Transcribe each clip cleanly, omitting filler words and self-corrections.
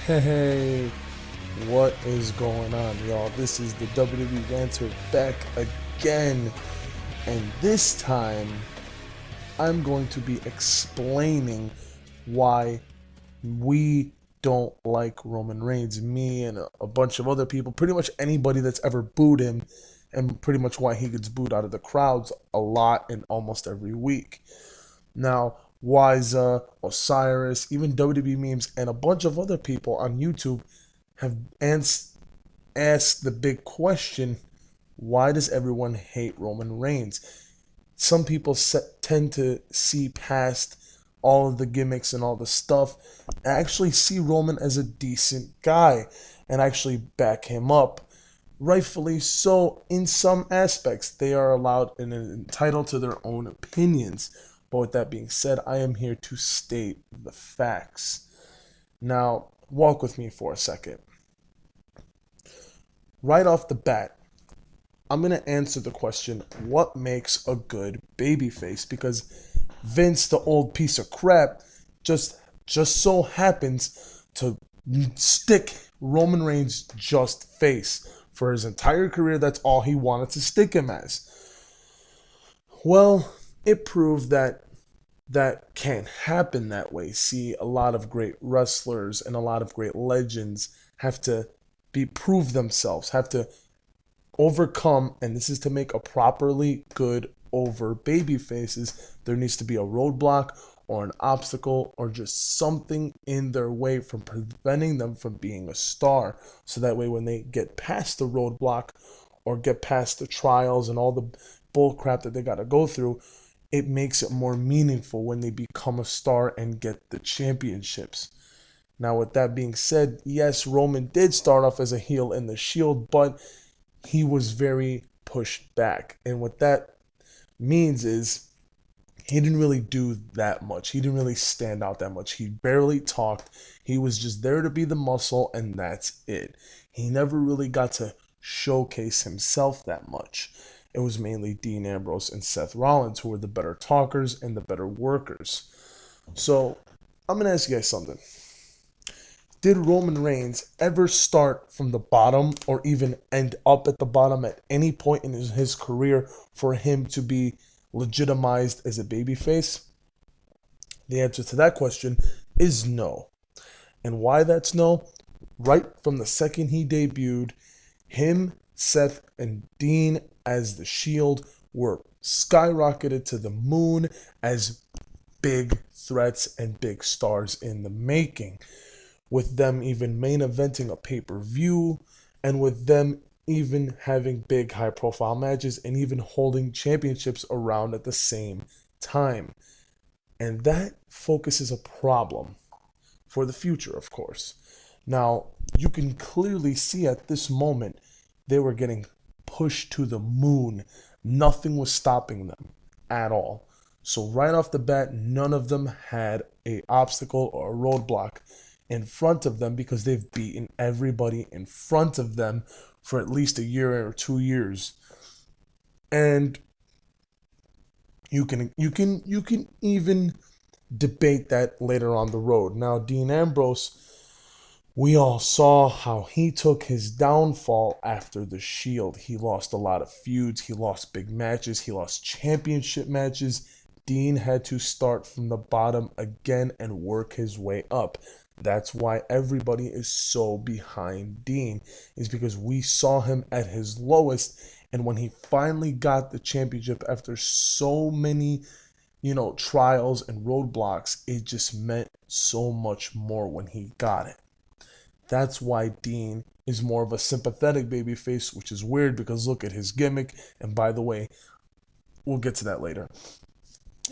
Hey, what is going on, y'all? This is the WWE Ranter back again, and this time I'm going to be explaining why we don't like Roman Reigns. Me and a bunch of other people, pretty much anybody that's ever booed him, and pretty much why he gets booed out of the crowds a lot and almost every week. Now, Wiza, Osiris, even WWE memes, and a bunch of other people on YouTube have asked the big question: why does everyone hate Roman Reigns? Some people tend to see past all of the gimmicks and all the stuff, and actually see Roman as a decent guy and actually back him up. Rightfully so, in some aspects, they are allowed and entitled to their own opinions. But with that being said, I am here to state the facts. Now, walk with me for a second. Right off the bat, I'm going to answer the question, what makes a good babyface? Because Vince, the old piece of crap, just so happens to stick Roman Reigns just face. For his entire career, that's all he wanted to stick him as. Well, it proved that that can't happen that way. See, a lot of great wrestlers and a lot of great legends have to be prove themselves, have to overcome, and this is to make a properly good over baby faces. There needs to be a roadblock or an obstacle or just something in their way from preventing them from being a star. So that way, when they get past the roadblock or get past the trials and all the bull crap that they got to go through, it makes it more meaningful when they become a star and get the championships. Now, with that being said, yes, Roman did start off as a heel in the Shield, but he was very pushed back. And what that means is he didn't really do that much. He didn't really stand out that much. He barely talked. He was just there to be the muscle, and that's it. He never really got to showcase himself that much. It was mainly Dean Ambrose and Seth Rollins who were the better talkers and the better workers. So, I'm going to ask you guys something. Did Roman Reigns ever start from the bottom or even end up at the bottom at any point in his career for him to be legitimized as a babyface? The answer to that question is no. And why that's no? Right from the second he debuted, him, Seth, and Dean as the Shield were skyrocketed to the moon as big threats and big stars in the making, with them even main eventing a pay-per-view, and with them even having big high-profile matches and even holding championships around at the same time. And that focuses a problem for the future, of course. Now, you can clearly see at this moment they were getting pushed to the moon. Nothing was stopping them at all. So right off the bat, none of them had a obstacle or a roadblock in front of them because they've beaten everybody in front of them for at least a year or 2 years. And you can even debate that later on the road. Now, Dean Ambrose, we all saw how he took his downfall after the Shield. He lost a lot of feuds, he lost big matches, he lost championship matches. Dean had to start from the bottom again and work his way up. That's why everybody is so behind Dean, is because we saw him at his lowest, and when he finally got the championship after so many, trials and roadblocks, it just meant so much more when he got it. That's why Dean is more of a sympathetic babyface, which is weird because look at his gimmick. And by the way, we'll get to that later.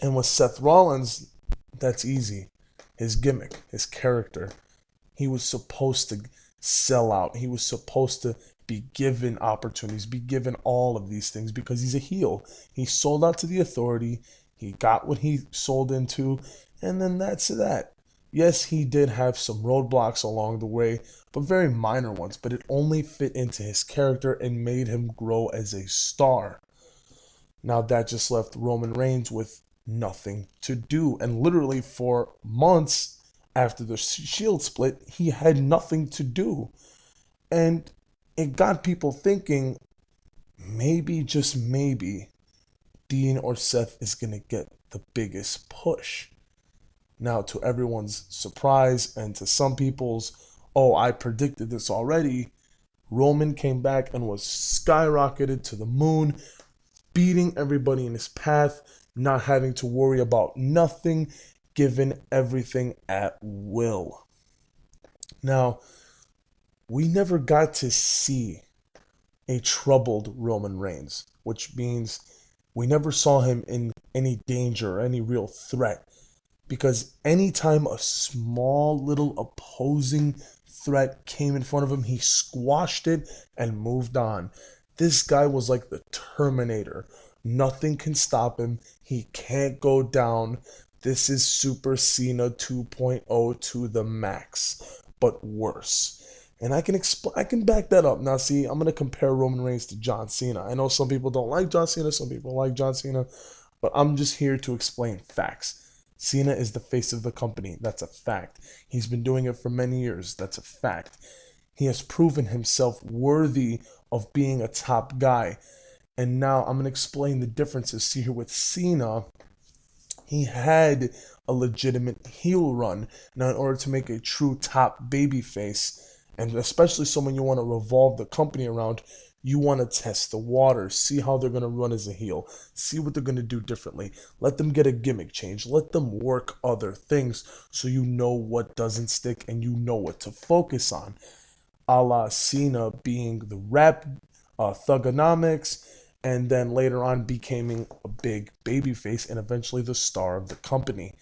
And with Seth Rollins, that's easy. His gimmick, his character. He was supposed to sell out. He was supposed to be given opportunities, be given all of these things because he's a heel. He sold out to the Authority. He got what he sold into, and then that's that. Yes, he did have some roadblocks along the way, but very minor ones, but it only fit into his character and made him grow as a star. Now that just left Roman Reigns with nothing to do. And literally for months, After the Shield split, he had nothing to do. And it got people thinking, maybe, just maybe, Dean or Seth is going to get the biggest push. Now, to everyone's surprise and to some people's, oh, I predicted this already, Roman came back and was skyrocketed to the moon, beating everybody in his path, not having to worry about nothing, given everything at will. Now, we never got to see a troubled Roman Reigns, which means we never saw him in any danger or any real threat. Because anytime a small little opposing threat came in front of him, he squashed it and moved on. This guy was like the Terminator. Nothing can stop him. He can't go down. This is Super Cena 2.0 to the max, but worse. And I can back that up. Now, see, I'm gonna compare Roman Reigns to John Cena. I know some people don't like John Cena, some people like John Cena, but I'm just here to explain facts. Cena is the face of the company. That's a fact. He's been doing it for many years. That's a fact. He has proven himself worthy of being a top guy. And now I'm going to explain the differences. See here with Cena, he had a legitimate heel run. Now, in order to make a true top baby face, and especially someone you want to revolve the company around, you want to test the waters, see how they're going to run as a heel, see what they're going to do differently. Let them get a gimmick change. Let them work other things so you know what doesn't stick and you know what to focus on. A la Cena being the rep, Thugonomics, and then later on becoming a big babyface and eventually the star of the company.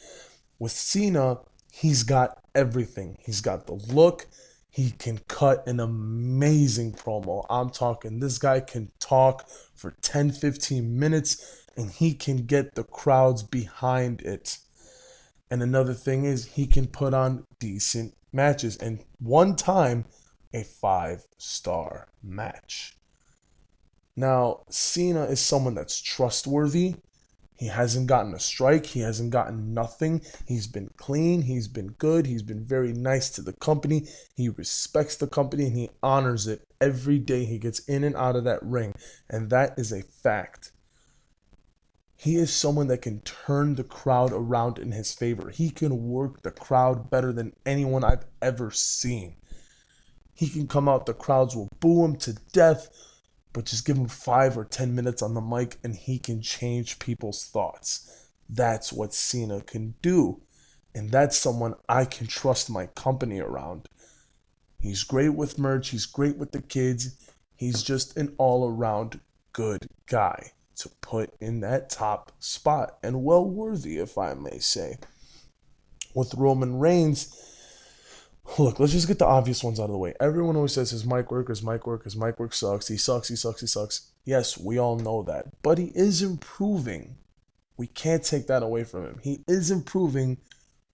With Cena, he's got everything. He's got the look. He can cut an amazing promo. I'm talking, this guy can talk for 10, 15 minutes and he can get the crowds behind it. And another thing is he can put on decent matches. And one time, a 5-star match. Now, Cena is someone that's trustworthy. He hasn't gotten a strike. He hasn't gotten nothing. He's been clean. He's been good. He's been very nice to the company. He respects the company and he honors it every day he gets in and out of that ring. And that is a fact. He is someone that can turn the crowd around in his favor. He can work the crowd better than anyone I've ever seen. He can come out, the crowds will boo him to death, but just give him 5 or 10 minutes on the mic and he can change people's thoughts. That's what Cena can do. And that's someone I can trust my company around. He's great with merch. He's great with the kids. He's just an all-around good guy to put in that top spot. And well worthy, if I may say. With Roman Reigns, look, let's just get the obvious ones out of the way. Everyone always says his mic work, his mic work, his mic work sucks. He sucks, he sucks, he sucks. Yes, we all know that. But he is improving. We can't take that away from him. He is improving,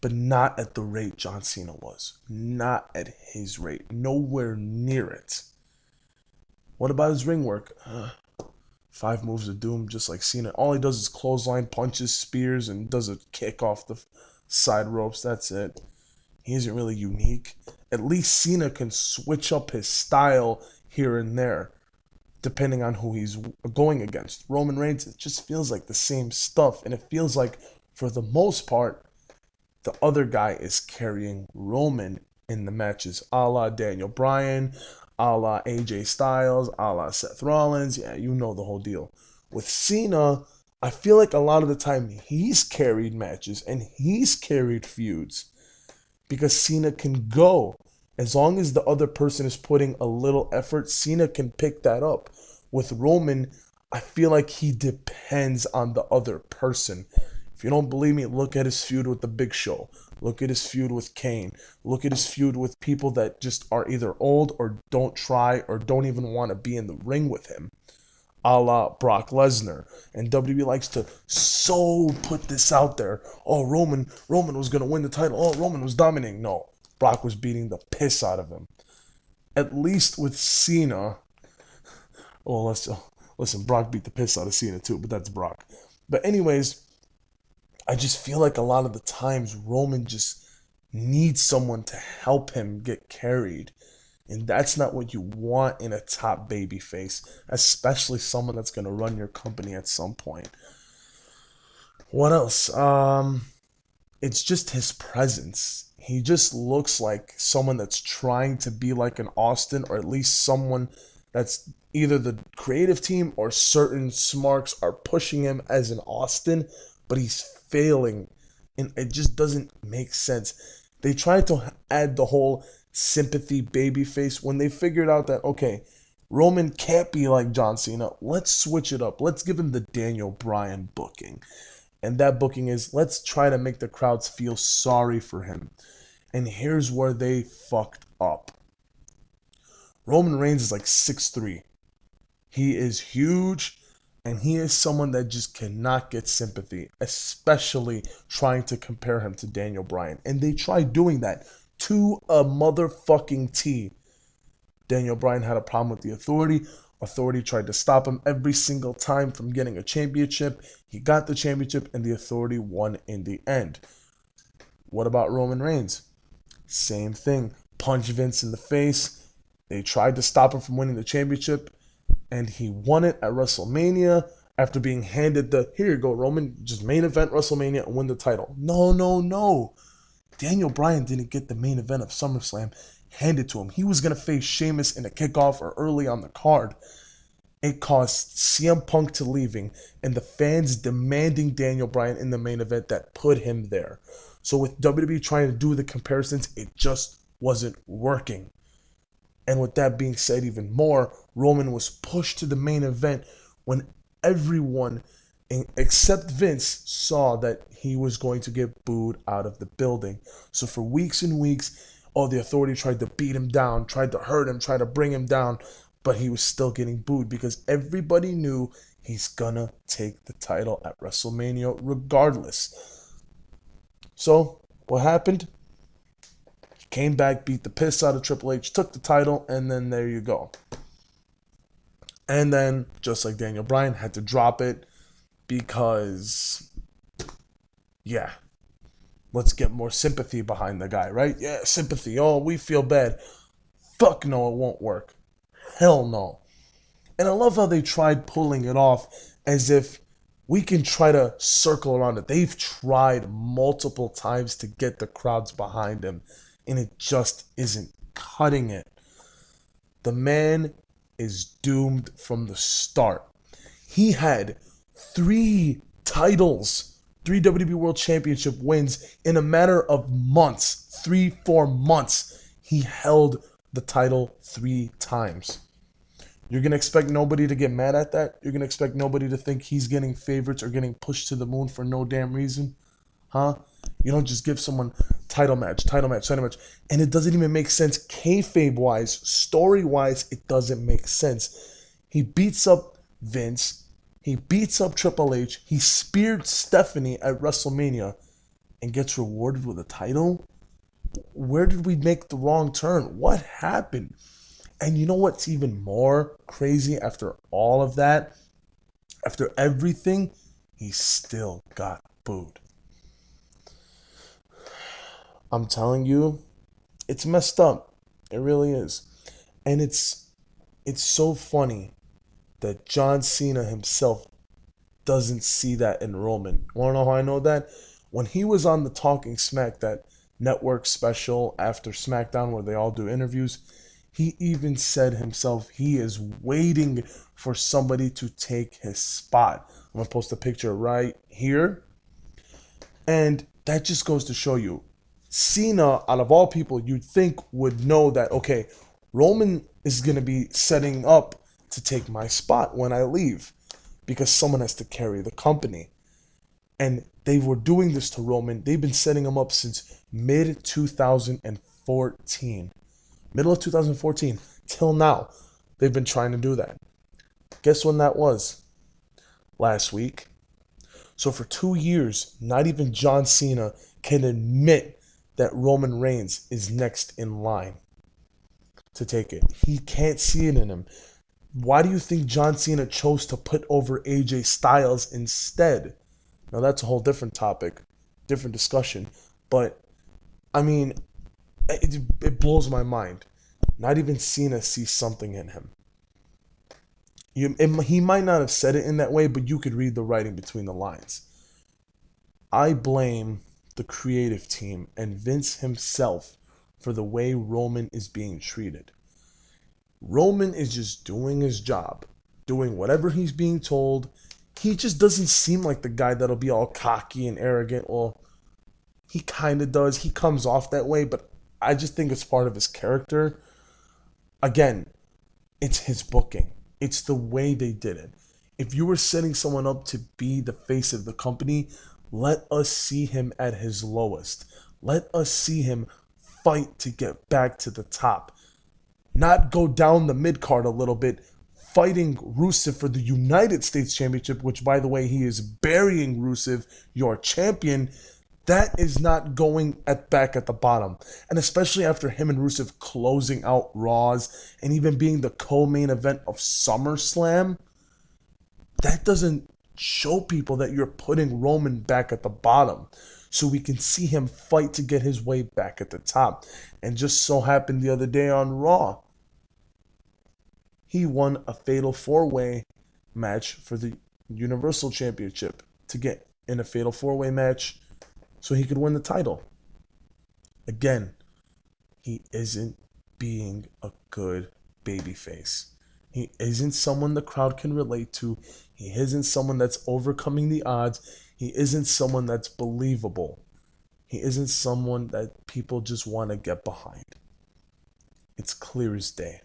but not at the rate John Cena was. Not at his rate. Nowhere near it. What about his ring work? 5 moves of doom, just like Cena. All he does is clothesline, punches, spears, and does a kick off the side ropes. That's it. He isn't really unique. At least Cena can switch up his style here and there, depending on who he's going against. Roman Reigns, it just feels like the same stuff, and it feels like, for the most part, the other guy is carrying Roman in the matches, a la Daniel Bryan, a la AJ Styles, a la Seth Rollins. Yeah, you know the whole deal. With Cena, I feel like a lot of the time he's carried matches and he's carried feuds. Because Cena can go. As long as the other person is putting a little effort, Cena can pick that up. With Roman, I feel like he depends on the other person. If you don't believe me, look at his feud with the Big Show. Look at his feud with Kane. Look at his feud with people that just are either old or don't try or don't even want to be in the ring with him. A la Brock Lesnar. And WWE likes to so put this out there. Oh, Roman was going to win the title. Oh, Roman was dominating. No, Brock was beating the piss out of him. At least with Cena. Well, listen, Brock beat the piss out of Cena too, but that's Brock. But anyways, I just feel like a lot of the times Roman just needs someone to help him get carried. And that's not what you want in a top baby face, especially someone that's going to run your company at some point. What else? It's just his presence. He just looks like someone that's trying to be like an Austin, or at least someone that's either the creative team or certain smarks are pushing him as an Austin, but he's failing. And it just doesn't make sense. They tried to add the whole sympathy babyface when they figured out that, okay, Roman can't be like John Cena. Let's switch it up. Let's give him the Daniel Bryan booking. And that booking is, let's try to make the crowds feel sorry for him. And here's where they fucked up. Roman Reigns is like 6'3". He is huge, and he is someone that just cannot get sympathy, especially trying to compare him to Daniel Bryan. And they tried doing that to a motherfucking T. Daniel Bryan had a problem with the Authority. Authority tried to stop him every single time from getting a championship. He got the championship, and the Authority won in the end. What about Roman Reigns? Same thing. Punch Vince in the face. They tried to stop him from winning the championship, and he won it at WrestleMania after being handed the, here you go, Roman, just main event WrestleMania and win the title. No. Daniel Bryan didn't get the main event of SummerSlam handed to him. He was going to face Sheamus in a kickoff or early on the card. It caused CM Punk to leaving and the fans demanding Daniel Bryan in the main event that put him there. So with WWE trying to do the comparisons, it just wasn't working. And with that being said even more, Roman was pushed to the main event when everyone except Vince saw that he was going to get booed out of the building. So for weeks and weeks, the Authority tried to beat him down, tried to hurt him, tried to bring him down, but he was still getting booed because everybody knew he's gonna take the title at WrestleMania regardless. So what happened? He came back, beat the piss out of Triple H, took the title, and then there you go. And then, just like Daniel Bryan, had to drop it because, yeah, let's get more sympathy behind the guy, right? Yeah, sympathy. Oh, we feel bad. Fuck no, it won't work. Hell no. And I love how they tried pulling it off as if we can try to circle around it. They've tried multiple times to get the crowds behind him, and it just isn't cutting it. The man is doomed from the start. He had 3 titles, 3 WWE World Championship wins in a matter of months, 3-4 months. He held the title 3 times. You're going to expect nobody to get mad at that? You're going to expect nobody to think he's getting favorites or getting pushed to the moon for no damn reason? Huh? You don't just give someone title match. And it doesn't even make sense kayfabe-wise, story-wise, it doesn't make sense. He beats up Vince. He beats up Triple H. He speared Stephanie at WrestleMania and gets rewarded with a title? Where did we make the wrong turn? What happened? And you know what's even more crazy after all of that? After everything, he still got booed. I'm telling you, it's messed up. It really is. And it's so funny that John Cena himself doesn't see that in Roman. Want to know how I know that? When he was on the Talking Smack, that network special after SmackDown where they all do interviews, he even said himself he is waiting for somebody to take his spot. I'm going to post a picture right here. And that just goes to show you, Cena, out of all people, you'd think would know that, okay, Roman is going to be setting up to take my spot when I leave because someone has to carry the company. And they were doing this to Roman. They've been setting him up since mid-2014. Middle of 2014 till now, they've been trying to do that. Guess when that was? Last week. So for 2 years, not even John Cena can admit that Roman Reigns is next in line to take it. He can't see it in him. Why do you think John Cena chose to put over AJ Styles instead? Now that's a whole different topic, different discussion. But I mean, it blows my mind. Not even Cena sees something in him. He might not have said it in that way, but you could read the writing between the lines. I blame the creative team and Vince himself for the way Roman is being treated. Roman is just doing his job, doing whatever he's being told. He just doesn't seem like the guy that'll be all cocky and arrogant. Well, he kind of does. He comes off that way, but I just think it's part of his character. Again, it's his booking. It's the way they did it. If you were setting someone up to be the face of the company, let us see him at his lowest. Let us see him fight to get back to the top. Not go down the mid card a little bit, fighting Rusev for the United States Championship, which, by the way, he is burying Rusev, your champion. That is not going back at the bottom. And especially after him and Rusev closing out Raws and even being the co-main event of SummerSlam, that doesn't show people that you're putting Roman back at the bottom. So we can see him fight to get his way back at the top. And just so happened the other day on Raw, he won a fatal 4-way match for the Universal Championship to get in a fatal 4-way match so he could win the title. Again, he isn't being a good babyface. He isn't someone the crowd can relate to. He isn't someone that's overcoming the odds. He isn't someone that's believable. He isn't someone that people just want to get behind. It's clear as day.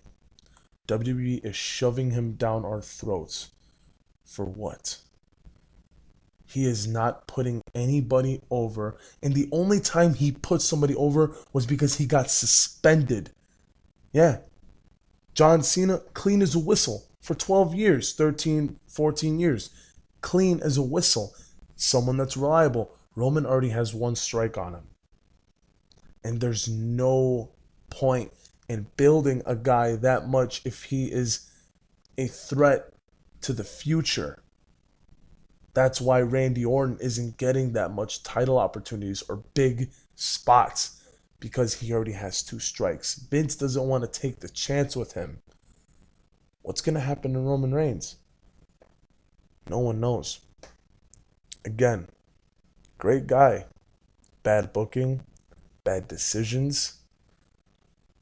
WWE is shoving him down our throats. For what? He is not putting anybody over. And the only time he put somebody over was because he got suspended. Yeah. John Cena, clean as a whistle for 12 years, 13, 14 years. Clean as a whistle. Someone that's reliable. Roman already has 1 strike on him. And there's no point in building a guy that much if he is a threat to the future. That's why Randy Orton isn't getting that much title opportunities or big spots, because he already has 2 strikes. Vince doesn't want to take the chance with him. What's going to happen to Roman Reigns? No one knows. Again, great guy. Bad booking, bad decisions,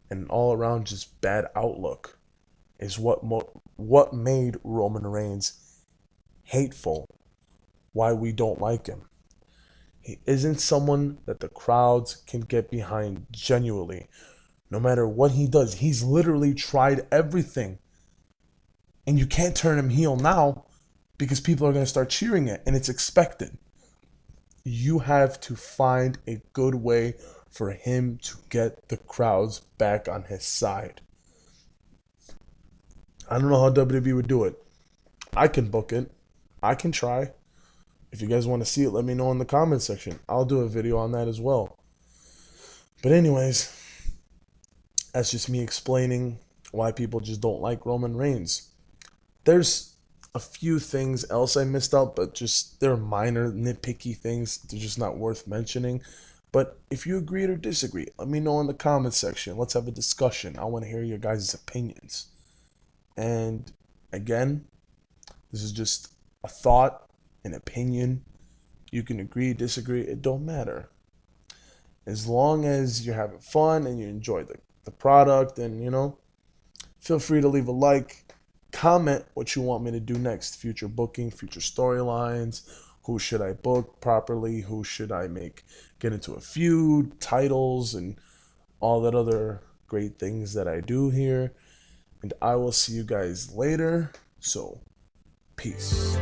and all around just bad outlook is what made Roman Reigns hateful. Why we don't like him. He isn't someone that the crowds can get behind genuinely. No matter what he does, he's literally tried everything. And you can't turn him heel now because people are going to start cheering it, and it's expected. You have to find a good way for him to get the crowds back on his side. I don't know how WWE would do it. I can book it. I can try. If you guys want to see it, let me know in the comment section. I'll do a video on that as well. But anyways, that's just me explaining why people just don't like Roman Reigns. There's a few things else I missed out, but just they're minor, nitpicky things. They're just not worth mentioning. But if you agree or disagree, let me know in the comment section. Let's have a discussion. I want to hear your guys' opinions. And again, this is just a thought, an opinion. You can agree, disagree, it don't matter. As long as you're having fun and you enjoy the product, and feel free to leave a like, comment what you want me to do next, future booking, future storylines, who should I book properly, who should I get into a feud, titles, and all that other great things that I do here. And I will see you guys later. So, peace.